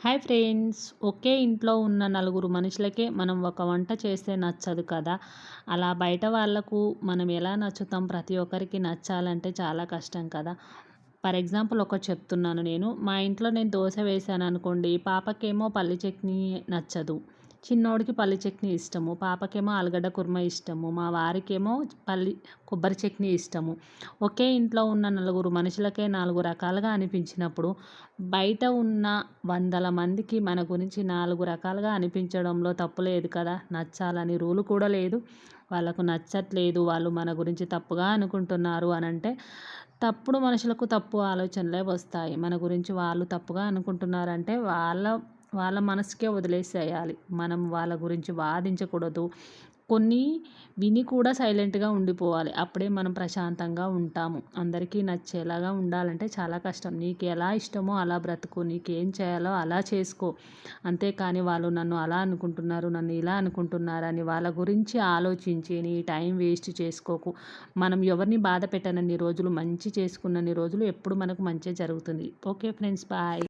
Hi friends, ఒకే ఇంట్లో ఉన్న నలుగురు మనుషులకే మనం ఒక వంట చేస్తే నచ్చదు కదా. అలా బయట వాళ్ళకు మనం ఎలా నచ్చుతాం, ప్రతి ఒక్కరికి నచ్చాలంటే చాలా కష్టం కదా. ఫర్ ఎగ్జాంపుల్ ఒకటి చెప్తున్నాను. మా ఇంట్లో నేను దోశ వేసాను అనుకోండి, పాపకేమో పల్లి చట్నీ నచ్చదు, చిన్నోడికి పల్లి చట్నీ ఇష్టము, పాపకేమో ఆలుగడ్డ కుర్మా ఇష్టము, మా వారికేమో కొబ్బరి చట్నీ ఇష్టము. ఒకే ఇంట్లో ఉన్న నలుగురు మనుషులకే నాలుగు రకాలుగా అనిపించినప్పుడు బయట ఉన్న వందల మందికి మన గురించి నాలుగు రకాలుగా అనిపించడంలో తప్పు లేదు కదా. నచ్చాలని రూలు కూడా లేదు. వాళ్ళకు నచ్చట్లేదు, వాళ్ళు మన గురించి తప్పుగా అనుకుంటున్నారు అనంటే తప్పుడు మనుషులకు తప్పు ఆలోచనలే వస్తాయి. మన గురించి వాళ్ళు తప్పుగా అనుకుంటున్నారంటే వాళ్ళ వాళ్ళ మనసుకే వదిలేసేయాలి. మనం వాళ్ళ గురించి వాదించకూడదు. కొన్ని విని కూడా సైలెంట్‌గా ఉండిపోవాలి. అప్పుడే మనం ప్రశాంతంగా ఉంటాము. అందరికీ నచ్చేలాగా ఉండాలంటే చాలా కష్టం. నీకు ఎలా ఇష్టమో అలా బ్రతుకు. నీకేం చేయాలో అలా చేసుకో. అంతేకాని వాళ్ళు నన్ను అలా అనుకుంటున్నారు, నన్ను ఇలా అనుకుంటున్నారని వాళ్ళ గురించి ఆలోచించి నీ టైం వేస్ట్ చేసుకోకు. మనం ఎవరిని బాధ పెట్టనన్ని రోజులు, మంచి చేసుకున్నన్ని రోజులు ఎప్పుడు మనకు మంచే జరుగుతుంది. Okay friends, bye.